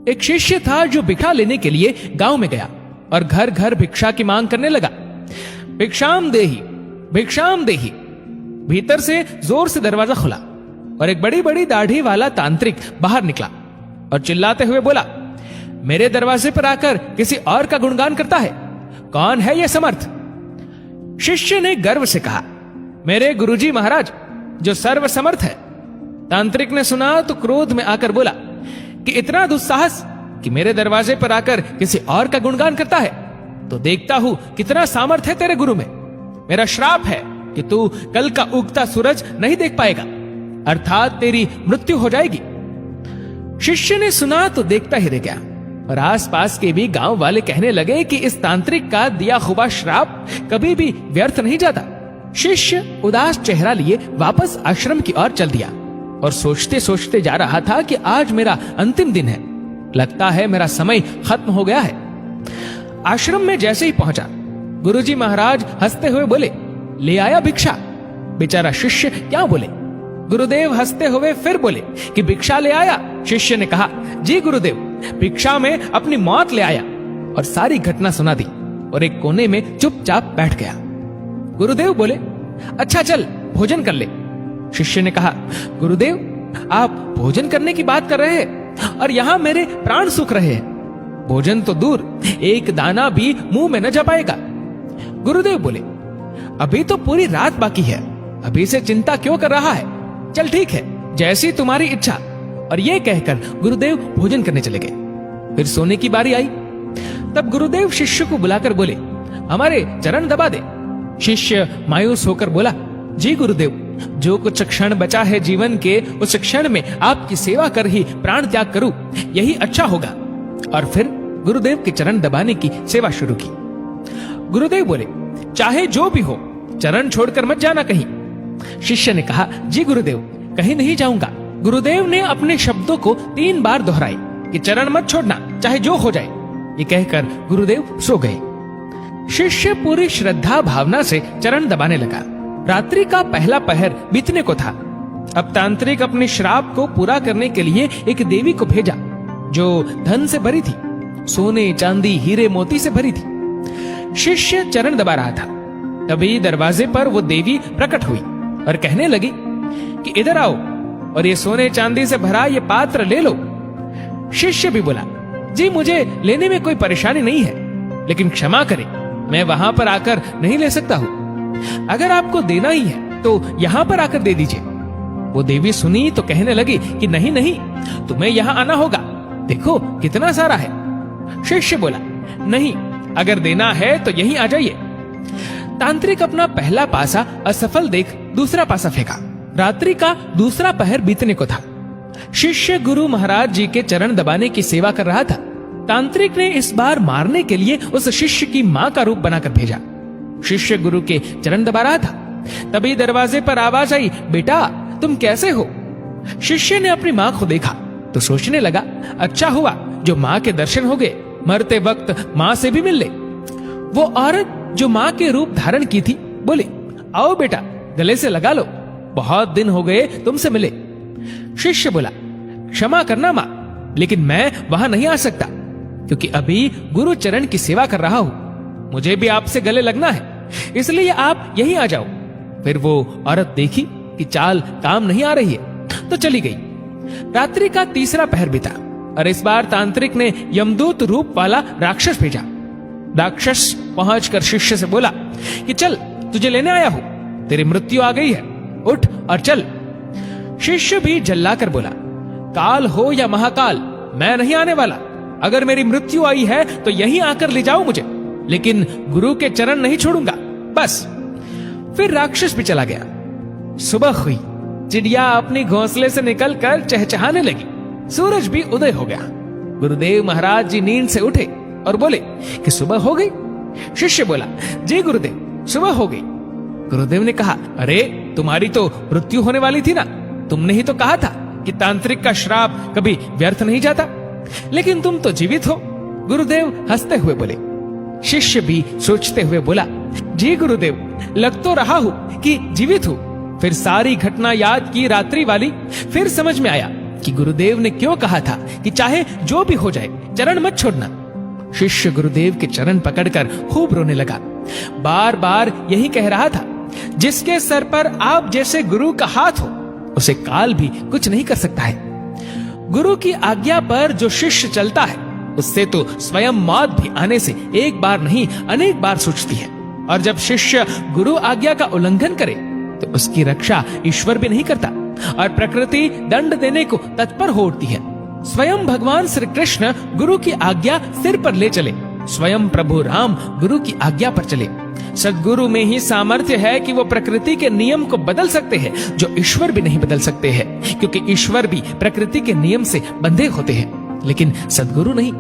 एक शिष्य था जो भिक्षा लेने के लिए गांव में गया और घर घर भिक्षा की मांग करने लगा। भिक्षाम देही, भिक्षाम देही। भीतर से जोर से दरवाजा खुला और एक बड़ी बड़ी दाढ़ी वाला तांत्रिक बाहर निकला और चिल्लाते हुए बोला, मेरे दरवाजे पर आकर किसी और का गुणगान करता है, कौन है यह समर्थ? शिष्य ने गर्व से कहा, मेरे गुरुजी महाराज जो सर्व समर्थ है। तांत्रिक ने सुना तो क्रोध में आकर बोला कि इतना दुस्साहस कि मेरे दरवाजे पर आकर किसी और का गुणगान करता है, तो देखता हूं कितना सामर्थ्य है तेरे गुरु में। मेरा श्राप है कि तू कल का उगता सूरज नहीं देख पाएगा, अर्थात तेरी मृत्यु हो जाएगी। शिष्य ने सुना तो देखता ही रह गया और आसपास के भी गांव वाले कहने लगे कि इस तांत्रिक का दिया हुआ श्राप कभी भी व्यर्थ नहीं जाता। शिष्य उदास चेहरा लिए वापस आश्रम की ओर चल दिया और सोचते सोचते जा रहा था कि आज मेरा अंतिम दिन है, लगता है मेरा समय खत्म हो गया है। आश्रम में जैसे ही पहुंचा, गुरुजी महाराज हंसते हुए बोले, ले आया भिक्षा? बेचारा शिष्य क्या बोले। गुरुदेव हंसते हुए फिर बोले कि भिक्षा ले आया? शिष्य ने कहा, जी गुरुदेव, भिक्षा में अपनी मौत ले आया, और सारी घटना सुना दी और एक कोने में चुपचाप बैठ गया। गुरुदेव बोले, अच्छा चल भोजन कर ले। शिष्य ने कहा, गुरुदेव आप भोजन करने की बात कर रहे हैं और यहाँ मेरे प्राण सूख रहे हैं। भोजन तो दूर, एक दाना भी मुंह में न जा पाएगा। गुरुदेव बोले, अभी तो पूरी रात बाकी है, अभी से चिंता क्यों कर रहा है? चल ठीक है, जैसी तुम्हारी इच्छा। और ये कहकर गुरुदेव भोजन करने चले गए। फिर सोने की बारी आई, तब गुरुदेव शिष्य को बुलाकर बोले, हमारे चरण दबा दे। शिष्य मायूस होकर बोला, जी गुरुदेव, जो कुछ क्षण बचा है जीवन के, उस क्षण में आपकी सेवा कर ही प्राण त्याग करूं, यही अच्छा होगा। और फिर गुरुदेव के चरण दबाने की सेवा शुरू की। गुरुदेव बोले, चाहे जो भी हो, चरण छोड़कर मत जाना कहीं। शिष्य ने कहा, जी गुरुदेव, कहीं नहीं जाऊंगा। गुरुदेव ने अपने शब्दों को 3 बार दोहराए कि चरण मत छोड़ना, चाहे जो हो जाए। ये कहकर गुरुदेव सो गए। शिष्य पूरी श्रद्धा भावना से चरण दबाने लगा। रात्रि का पहला पहर बीतने को था। अब तांत्रिक अपने श्राप को पूरा करने के लिए एक देवी को भेजा जो धन से भरी थी, सोने चांदी हीरे मोती से भरी थी। शिष्य चरण दबा रहा था, तभी दरवाजे पर वो देवी प्रकट हुई और कहने लगी कि इधर आओ और ये सोने चांदी से भरा ये पात्र ले लो। शिष्य भी बोला, जी मुझे लेने में कोई परेशानी नहीं है, लेकिन क्षमा करें, मैं वहां पर आकर नहीं ले सकता हूं। अगर आपको देना ही है तो यहां पर आकर दे दीजिए। वो देवी सुनी तो कहने लगी कि नहीं नहीं, तुम्हें यहां आना होगा, देखो कितना सारा है। शिष्य बोला, नहीं, अगर देना है तो यहीं आ जाइए। तांत्रिक अपना पहला पासा असफल देख दूसरा पासा फेंका। रात्रि का दूसरा पहर बीतने को था। शिष्य गुरु महाराज जी के चरण दबाने की सेवा कर रहा था। तांत्रिक ने इस बार मारने के लिए उस शिष्य की मां का रूप बनाकर भेजा। शिष्य गुरु के चरण दबा रहा था, तभी दरवाजे पर आवाज आई, बेटा तुम कैसे हो? शिष्य ने अपनी मां को देखा तो सोचने लगा, अच्छा हुआ जो मां के दर्शन हो गए, मरते वक्त मां से भी मिल ले। वो औरत जो मां के रूप धारण की थी बोली, आओ बेटा गले से लगा लो, बहुत दिन हो गए तुमसे मिले। शिष्य बोला, क्षमा करना मां, लेकिन मैं वहां नहीं आ सकता क्योंकि अभी गुरु चरण की सेवा कर रहा हूं, मुझे भी आपसे गले लगना है, इसलिए आप यहीं आ जाओ। फिर वो औरत देखी कि चाल काम नहीं आ रही है तो चली गई। रात्रि का तीसरा पहर बीता और इस बार तांत्रिक ने यमदूत रूप वाला राक्षस भेजा। राक्षस पहुंचकर शिष्य से बोला कि चल तुझे लेने आया हूं, तेरी मृत्यु आ गई है, उठ और चल। शिष्य भी जल्लाकर बोला, काल हो या महाकाल, मैं नहीं आने वाला। अगर मेरी मृत्यु आई है तो यहीं आकर ले जाओ मुझे, लेकिन गुरु के चरण नहीं छोड़ूंगा, बस। फिर राक्षस भी चला गया। सुबह हुई, चिड़िया अपनी घोंसले से निकलकर चहचहाने लगी, सूरज भी उदय हो गया। गुरुदेव महाराज जी नींद से उठे और बोले कि सुबह हो गई। शिष्य बोला, जी गुरुदेव सुबह हो गई। गुरुदेव ने कहा, अरे तुम्हारी तो मृत्यु होने वाली थी ना, तुमने ही तो कहा था कि तांत्रिक का श्राप कभी व्यर्थ नहीं जाता, लेकिन तुम तो जीवित हो। गुरुदेव हंसते हुए बोले। शिष्य भी सोचते हुए बोला, जी गुरुदेव लग तो रहा हूं कि जीवित हूं। फिर सारी घटना याद की रात्रि वाली, फिर समझ में आया कि गुरुदेव ने क्यों कहा था कि चाहे जो भी हो जाए चरण मत छोड़ना। शिष्य गुरुदेव के चरण पकड़कर खूब रोने लगा। बार बार यही कह रहा था, जिसके सर पर आप जैसे गुरु का हाथ हो उसे काल भी कुछ नहीं कर सकता है। गुरु की आज्ञा पर जो शिष्य चलता है उससे तो स्वयं मौत भी आने से एक बार नहीं अनेक बार सोचती है। और जब शिष्य गुरु आज्ञा का उल्लंघन करे तो उसकी रक्षा ईश्वर भी नहीं करता और प्रकृति दंड देने को तत्पर हो उठती है। स्वयं भगवान श्री कृष्ण गुरु की आज्ञा सिर पर ले चले, स्वयं प्रभु राम गुरु की आज्ञा पर चले। सद्गुरु में ही सामर्थ्य है कि वो प्रकृति के नियम को बदल सकते हैं जो ईश्वर भी नहीं बदल सकते हैं, क्योंकि ईश्वर भी प्रकृति के नियम से बंधे होते हैं लेकिन सद्गुरु नहीं।